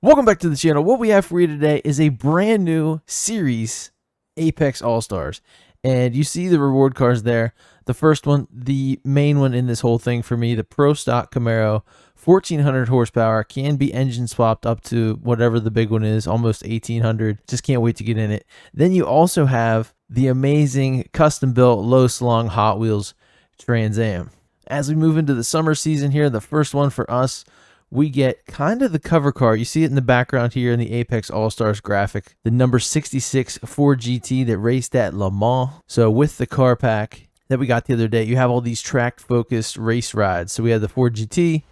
Welcome back to the channel. What we have for you today is a brand new series, Apex All-Stars. And you see the reward cars there. The first one, the main one in this whole thing for me, the Pro Stock Camaro, 1400 horsepower, can be engine swapped up to whatever the big one is, almost 1800. Just can't wait to get in it. Then you also have the amazing custom built low slung Hot Wheels Trans Am. As we move into the summer season here, the first one for us, we get kind of the cover car. You see it in the background here in the Apex All-Stars graphic. The number 66 Ford GT that raced at Le Mans. So with the car pack that we got the other day, you have all these track-focused race rides. So we have the Ford GT.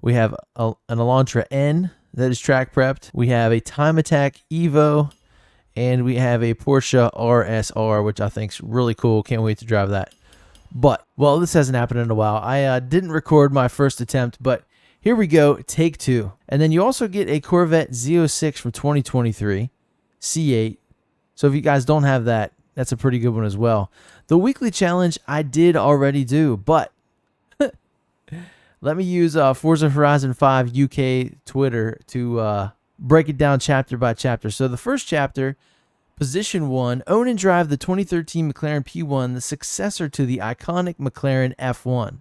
We have an Elantra N that is track prepped. We have a Time Attack Evo. And we have a Porsche RSR, which I think is really cool. Can't wait to drive that. But, well, this hasn't happened in a while. I didn't record my first attempt, but here we go, take two. And then you also get a Corvette Z6 from 2023, C8. So if you guys don't have that, that's a pretty good one as well. The weekly challenge I did already do, but let me use Forza Horizon 5 UK Twitter to break it down chapter by chapter. So the first chapter, Position 1, own and drive the 2013 McLaren P1, the successor to the iconic McLaren F1.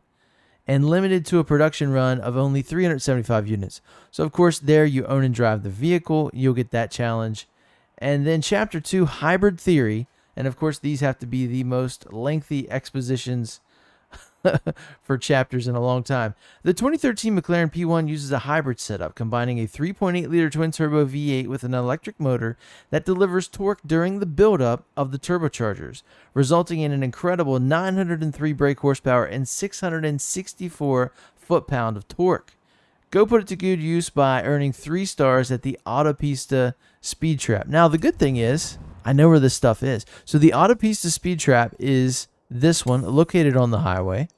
And limited to a production run of only 375 units. So, of course, there you own and drive the vehicle. You'll get that challenge. And then Chapter 2, Hybrid Theory. And, of course, these have to be the most lengthy expositions for chapters in a long time. The 2013 McLaren P1 uses a hybrid setup, combining a 3.8-liter twin-turbo V8 with an electric motor that delivers torque during the buildup of the turbochargers, resulting in an incredible 903 brake horsepower and 664 foot-pound of torque. Go put it to good use by earning 3 stars at the Autopista Speed Trap. Now, the good thing is, I know where this stuff is. So the Autopista Speed Trap is this one, located on the highway.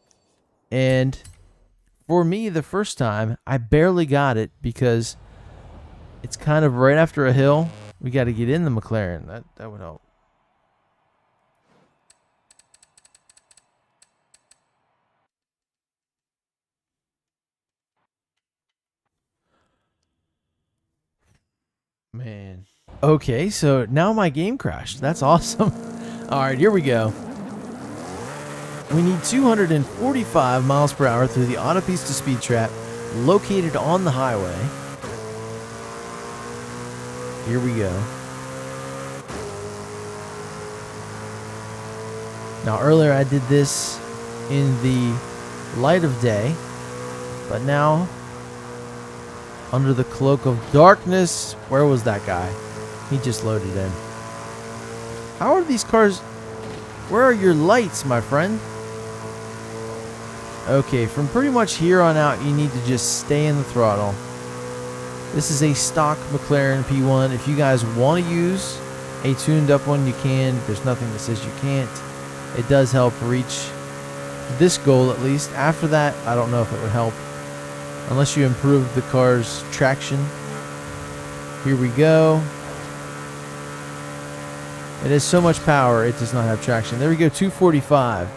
And for me, the first time, I barely got it because it's kind of right after a hill. We got to get in the McLaren. That would help. Man. Okay, so now my game crashed. That's awesome. All right, here we go. We need 245 miles per hour through the Autopista Speed Trap, located on the highway. Here we go. Now, earlier I did this in the light of day, but now, under the cloak of darkness, where was that guy? He just loaded in. How are these cars? Where are your lights, my friend? Okay, from pretty much here on out, you need to just stay in the throttle. This is a stock McLaren P1. If you guys want to use a tuned up one, you can. There's nothing that says you can't. It does help reach this goal at least. After that, I don't know if it would help. Unless you improve the car's traction. Here we go. It has so much power, it does not have traction. There we go, 245.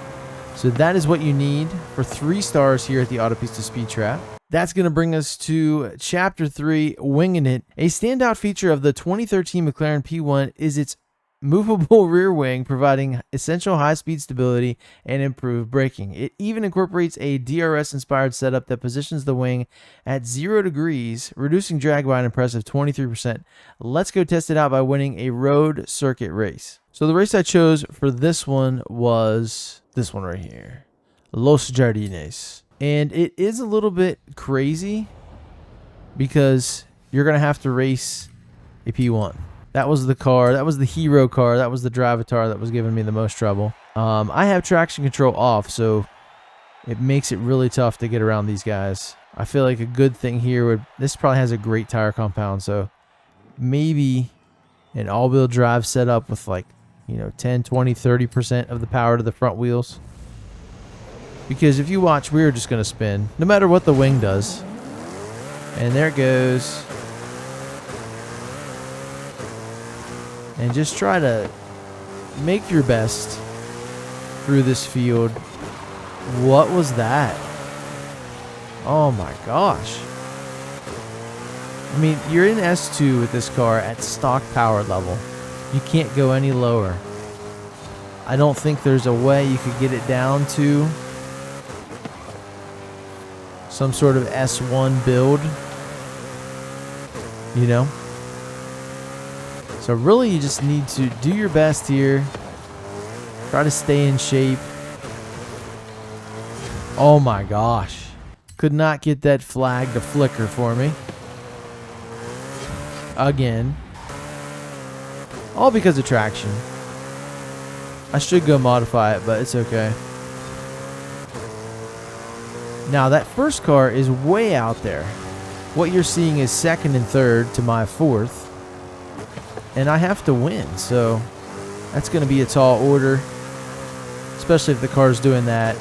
So that is what you need for 3 stars here at the Autopista Speed Trap. That's going to bring us to Chapter 3, Winging It. A standout feature of the 2013 McLaren P1 is its movable rear wing, providing essential high-speed stability and improved braking. It even incorporates a DRS-inspired setup that positions the wing at 0 degrees, reducing drag by an impressive 23%. Let's go test it out by winning a road circuit race. So the race I chose for this one was this one right here, Los Jardines. And it is a little bit crazy because you're going to have to race a P1. That was the car. That was the hero car. That was the drivatar that was giving me the most trouble. I have traction control off, so it makes it really tough to get around these guys. I feel like a good thing here would... This probably has a great tire compound, so maybe an all-wheel drive setup with like, 10, 20, 30% of the power to the front wheels. Because if you watch, we're just going to spin, no matter what the wing does. And there it goes. And just try to make your best through this field. What was that? Oh my gosh. I mean, you're in S2 with this car at stock power level. You can't go any lower. I don't think there's a way you could get it down to some sort of S1 build, you know? So really you just need to do your best here. Try to stay in shape. Oh my gosh. Could not get that flag to flicker for me. Again. All because of traction. I should go modify it, but it's okay. Now that first car is way out there. What you're seeing is second and third to my fourth. And I have to win, so that's going to be a tall order. Especially if the car's doing that.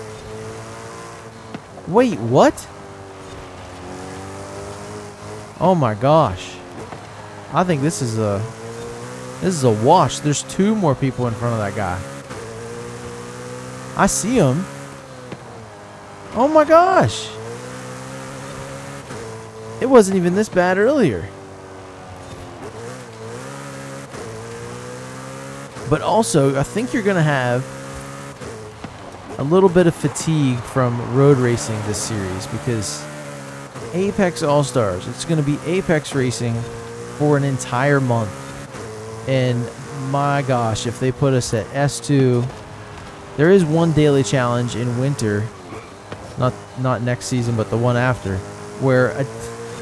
Wait, what? Oh my gosh. I think this is a wash. There's two more people in front of that guy. I see him. Oh my gosh. It wasn't even this bad earlier. But also, I think you're going to have a little bit of fatigue from road racing this series because Apex All-Stars, it's going to be Apex racing for an entire month. And my gosh, if they put us at S2, there is one daily challenge in winter, not next season, but the one after, where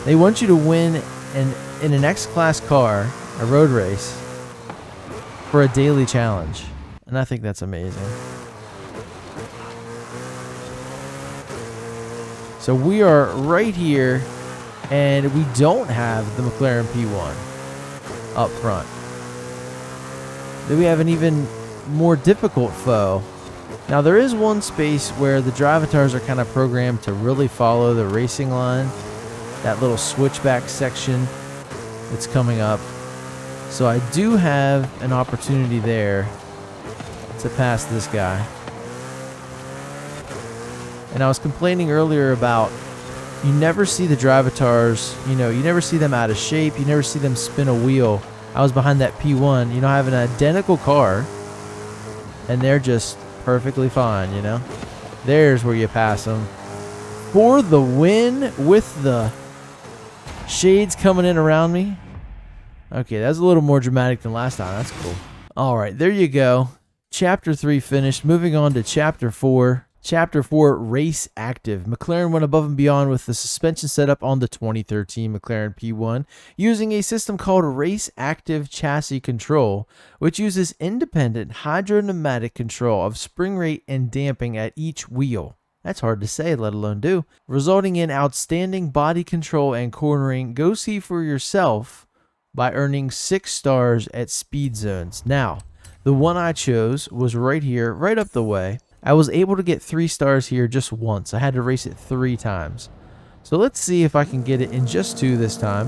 they want you to win in an X-Class car, a road race, for a daily challenge. And I think that's amazing. So we are right here, and we don't have the McLaren P1 up front. Then we have an even more difficult foe. Now there is one space where the drivatars are kind of programmed to really follow the racing line. That little switchback section that's coming up. So I do have an opportunity there to pass this guy. And I was complaining earlier about you never see the drivatars, you never see them out of shape, you never see them spin a wheel. I was behind that P1, I have an identical car, and they're just perfectly fine, There's where you pass them. For the win with the shades coming in around me. Okay, that's a little more dramatic than last time. That's cool. All right, there you go. Chapter 3 finished. Moving on to Chapter 4. Chapter 4, Race Active. McLaren went above and beyond with the suspension setup on the 2013 McLaren P1 using a system called Race Active Chassis Control, which uses independent hydropneumatic control of spring rate and damping at each wheel. That's hard to say, let alone do. Resulting in outstanding body control and cornering. Go see for yourself by earning 6 stars at speed zones. Now, the one I chose was right here, right up the way. I was able to get 3 stars here just once. I had to race it 3 times. So let's see if I can get it in just 2 this time.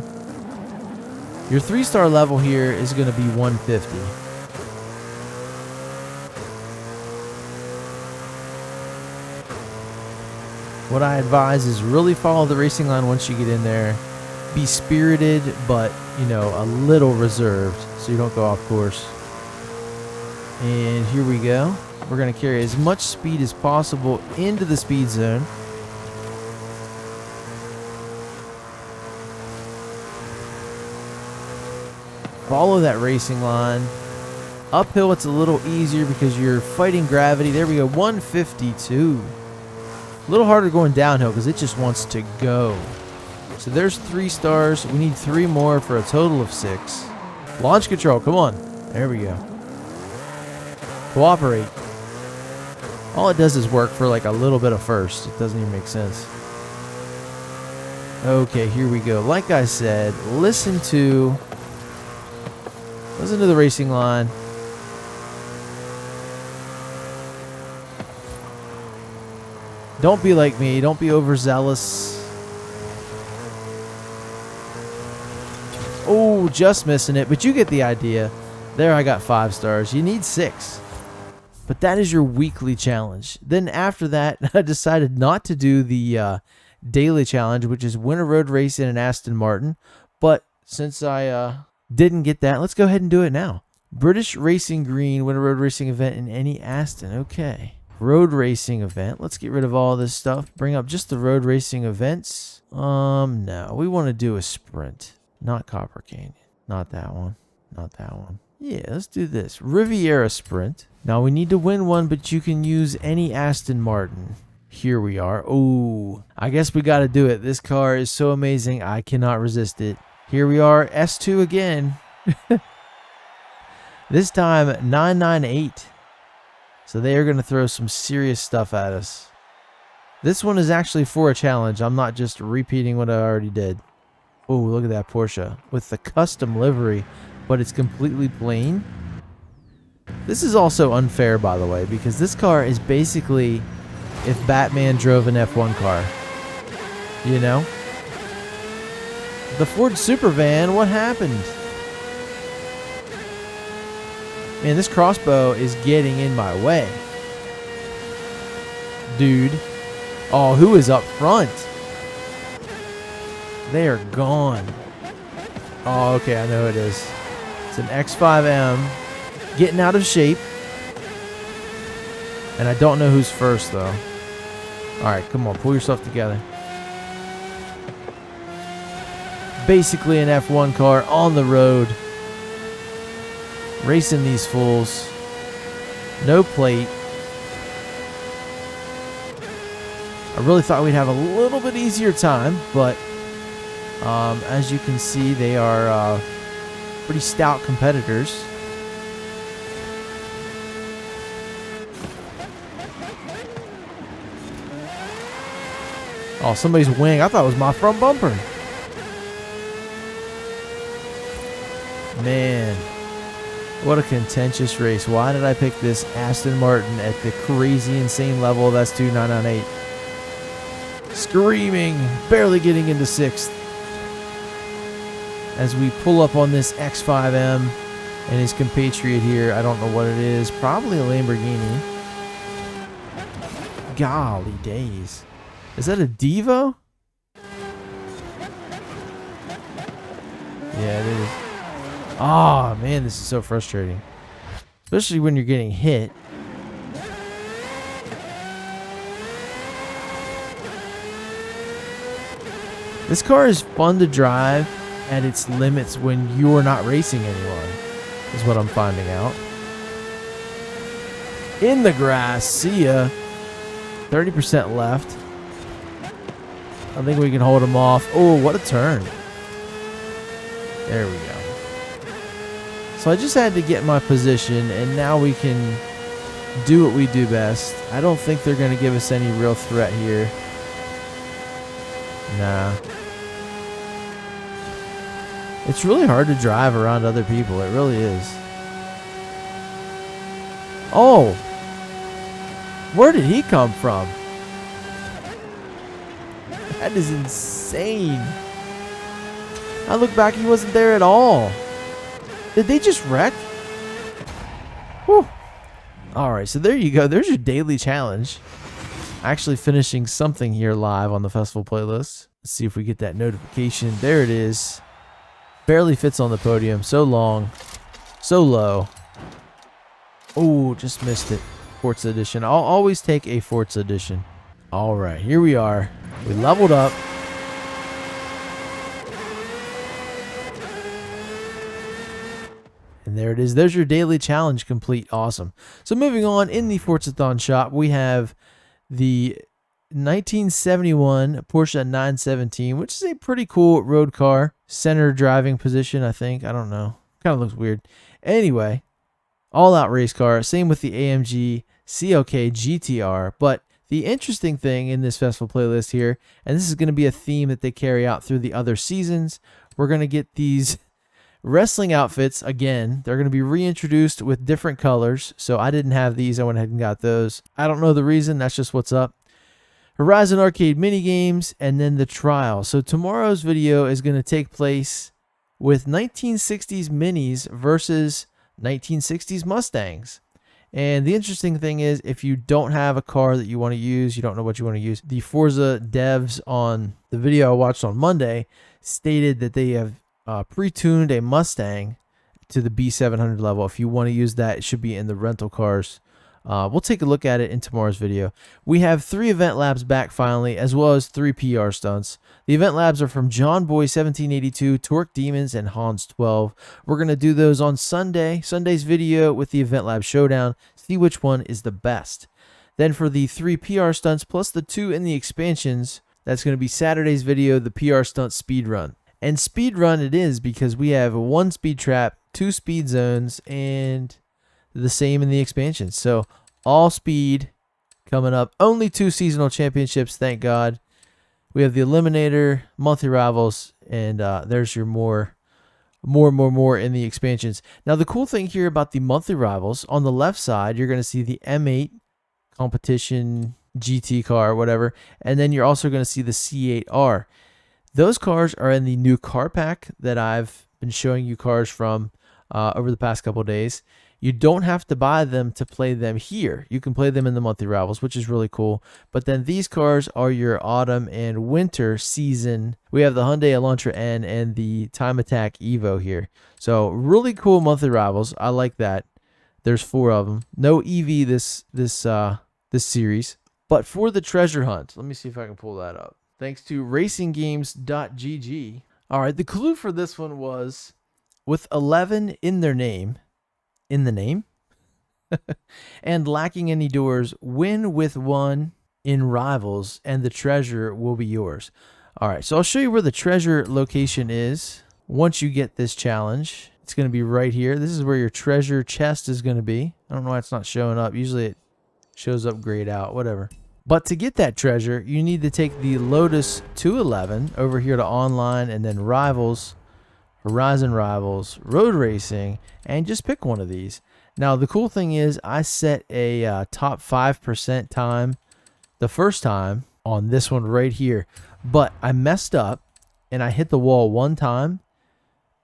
Your 3-star level here is going to be 150. What I advise is really follow the racing line once you get in there. Be spirited, but, a little reserved so you don't go off course. And here we go. We're going to carry as much speed as possible into the speed zone. Follow that racing line. Uphill, it's a little easier because you're fighting gravity. There we go, 152. A little harder going downhill because it just wants to go. So there's 3 stars. We need 3 more for a total of 6. Launch control, come on. There we go. Cooperate. All it does is work for like a little bit of first. It doesn't even make sense. Okay, here we go. Like I said, listen to the racing line. Don't be like me. Don't be overzealous. Oh, just missing it, but you get the idea. There, I got 5 stars. You need 6. But that is your weekly challenge. Then after that, I decided not to do the daily challenge, which is win a road race in an Aston Martin, But since I didn't get that, let's go ahead and do it now. British Racing Green, win a road racing event in any Aston. Okay. Road racing event. Let's get rid of all this stuff. Bring up just the road racing events. No. We want to do a sprint. Not Copper Canyon. Not that one. Not that one. Yeah, let's do this. Riviera Sprint. Now we need to win one, but you can use any Aston Martin. Here we are. Oh, I guess we got to do it. This car is so amazing. I cannot resist it. Here we are. S2 again. This time 998. So they are going to throw some serious stuff at us. This one is actually for a challenge. I'm not just repeating what I already did. Oh, look at that Porsche with the custom livery, but it's completely plain. This is also unfair, by the way, because this car is basically if Batman drove an F1 car. You know? The Ford Supervan, what happened? Man, this crossbow is getting in my way. Dude. Oh, who is up front? They are gone. Oh, okay, I know who it is. It's an X5M. Getting out of shape. And I don't know who's first, though. Alright, come on, pull yourself together. Basically an F1 car on the road. Racing these fools. No plate. I really thought we'd have a little bit easier time, but as you can see, they are pretty stout competitors. Oh, somebody's wing. I thought it was my front bumper. Man. What a contentious race. Why did I pick this Aston Martin at the crazy, insane level of S2 998? Screaming, barely getting into 6th. As we pull up on this X5M and his compatriot here. I don't know what it is. Probably a Lamborghini. Golly days. Is that a Devo? Yeah, it is. Oh, man, this is so frustrating. Especially when you're getting hit. This car is fun to drive at its limits when you're not racing anyone, is what I'm finding out. In the grass, see ya. 30% left. I think we can hold him off. Oh, what a turn. There we go. So I just had to get my position, and now we can do what we do best. I don't think they're going to give us any real threat here. Nah. It's really hard to drive around other people. It really is. Oh! Where did he come from? That is insane. I look back, he wasn't there at all. Did they just wreck? Whew. Alright, so there you go. There's your daily challenge. Actually finishing something here live on the festival playlist. Let's see if we get that notification. There it is. Barely fits on the podium. So long. So low. Oh, just missed it. Forza Edition. I'll always take a Forza Edition. Alright, here we are. We leveled up. And there it is. There's your daily challenge complete. Awesome. So moving on, in the Forzathon shop, we have the 1971 Porsche 917, which is a pretty cool road car. Center driving position, I think. I don't know. Kind of looks weird. Anyway, all-out race car. Same with the AMG CLK GTR. But the interesting thing in this festival playlist here, and this is going to be a theme that they carry out through the other seasons, we're going to get these wrestling outfits again. They're going to be reintroduced with different colors. So I didn't have these. I went ahead and got those. I don't know the reason. That's just what's up. Horizon Arcade mini games, and then the trial. So tomorrow's video is going to take place with 1960s minis versus 1960s Mustangs. And the interesting thing is, if you don't have a car that you want to use, you don't know what you want to use, the Forza devs on the video I watched on Monday stated that they have pre-tuned a Mustang to the B700 level. If you want to use that, it should be in the rental cars. We'll take a look at it in tomorrow's video. We have 3 event labs back finally, as well as 3 PR stunts. The event labs are from John Boy 1782, Torque Demons, and Hans 12. We're going to do those on Sunday. Sunday's video with the event lab showdown. See which one is the best. Then for the 3 PR stunts plus the 2 in the expansions, that's going to be Saturday's video, the PR stunt speed run. And speed run it is because we have 1 speed trap, 2 speed zones, and the same in the expansions. So all speed coming up. Only 2 seasonal championships, thank God. We have the Eliminator, monthly rivals, and there's your more in the expansions. Now the cool thing here about the monthly rivals, on the left side, you're going to see the M8 competition GT car, whatever, and then you're also going to see the C8R. Those cars are in the new car pack that I've been showing you cars from over the past couple of days. You don't have to buy them to play them here. You can play them in the monthly rivals, which is really cool. But then these cars are your autumn and winter season. We have the Hyundai Elantra N and the Time Attack Evo here. So really cool monthly rivals. I like that. There's 4 of them. No EV this series. But for the treasure hunt, let me see if I can pull that up. Thanks to racinggames.gg. All right, the clue for this one was with 11 in their name. In the name and lacking any doors, win with 1 in rivals and the treasure will be yours. All right, so I'll show you where the treasure location is once you get this challenge. It's going to be right here. This is where your treasure chest is going to be. I don't know why it's not showing up. Usually it shows up grayed out, whatever. But to get that treasure, you need to take the Lotus 211 over here to online and then rivals, Horizon Rivals, Road Racing, and just pick one of these. Now, the cool thing is I set a top 5% time the first time on this one right here, but I messed up and I hit the wall 1 time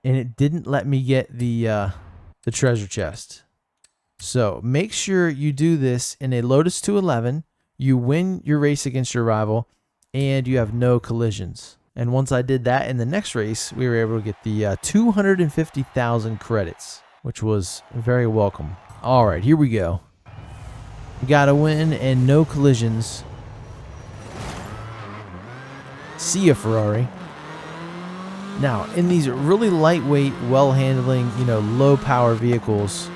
and it didn't let me get the treasure chest. So make sure you do this in a Lotus 211. You win your race against your rival and you have no collisions. And once I did that in the next race, we were able to get the 250,000 credits, which was very welcome. All right, here we go. We got to win and no collisions. See ya, Ferrari. Now, in these really lightweight, well-handling, low-power vehicles,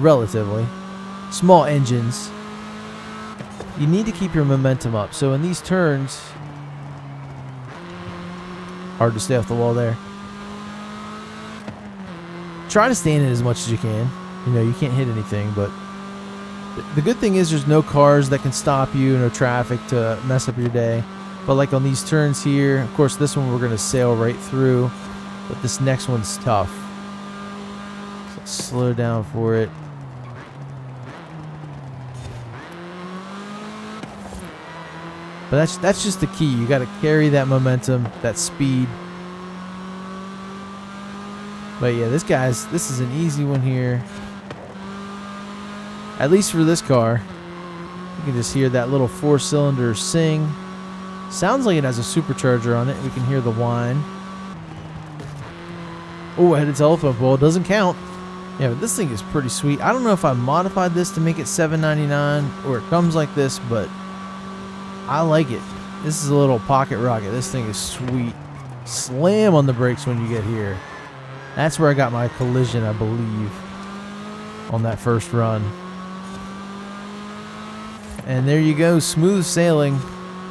relatively, small engines, you need to keep your momentum up. So in these turns, hard to stay off the wall there. Try to stay in it as much as you can. You can't hit anything, but the good thing is there's no cars that can stop you, no traffic to mess up your day. But like on these turns here, of course this one we're going to sail right through, but this next one's tough. So slow down for it. But that's just the key. You got to carry that momentum, that speed. But yeah, this is an easy one here. At least for this car. You can just hear that little 4-cylinder sing. Sounds like it has a supercharger on it. We can hear the whine. Oh, I hit a telephone pole. It doesn't count. Yeah, but this thing is pretty sweet. I don't know if I modified this to make it $7.99 or it comes like this, but I like it. This is a little pocket rocket. This thing is sweet. Slam on the brakes when you get here. That's where I got my collision, I believe, on that first run. And there you go, smooth sailing.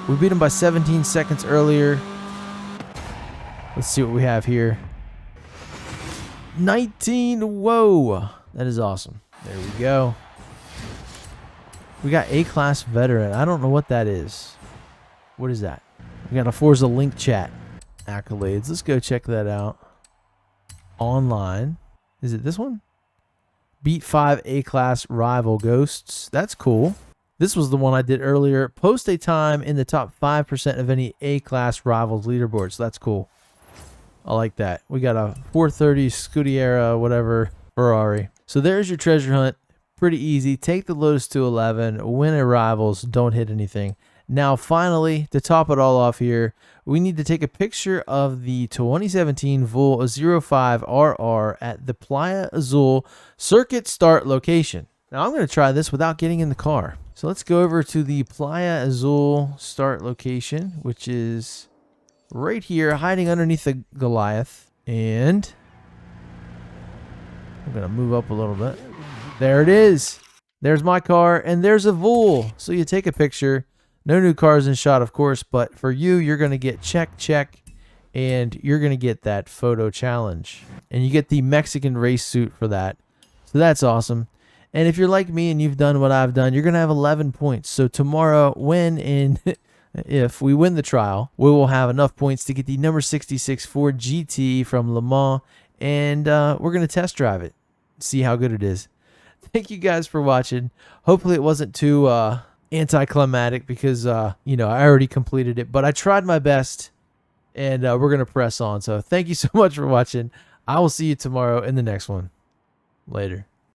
We beat him by 17 seconds earlier. Let's see what we have here. 19, whoa. That is awesome. There we go. We got A-Class Veteran. I don't know what that is. What is that? We got a Forza link chat. Accolades. Let's go check that out. Online. Is it this one? Beat 5 A-Class Rival Ghosts. That's cool. This was the one I did earlier. Post a time in the top 5% of any A-Class Rivals leaderboard. So that's cool. I like that. We got a 430 Scuderia, whatever, Ferrari. So there's your treasure hunt. Pretty easy. Take the Lotus 211, win at Rivals, don't hit anything. Now, finally, to top it all off here, we need to take a picture of the 2017 Vol 05RR at the Playa Azul circuit start location. Now, I'm going to try this without getting in the car. So let's go over to the Playa Azul start location, which is right here, hiding underneath the Goliath. And I'm going to move up a little bit. There it is. There's my car, and there's a Vol. So you take a picture. No new cars in shot, of course, but for you, you're going to get check, and you're going to get that photo challenge. And you get the Mexican race suit for that. So that's awesome. And if you're like me and you've done what I've done, you're going to have 11 points. So tomorrow, if we win the trial, we will have enough points to get the number 66 Ford GT from Le Mans, and we're going to test drive it, see how good it is. Thank you guys for watching. Hopefully it wasn't too anticlimactic because, I already completed it, but I tried my best, and we're going to press on. So thank you so much for watching. I will see you tomorrow in the next one. Later.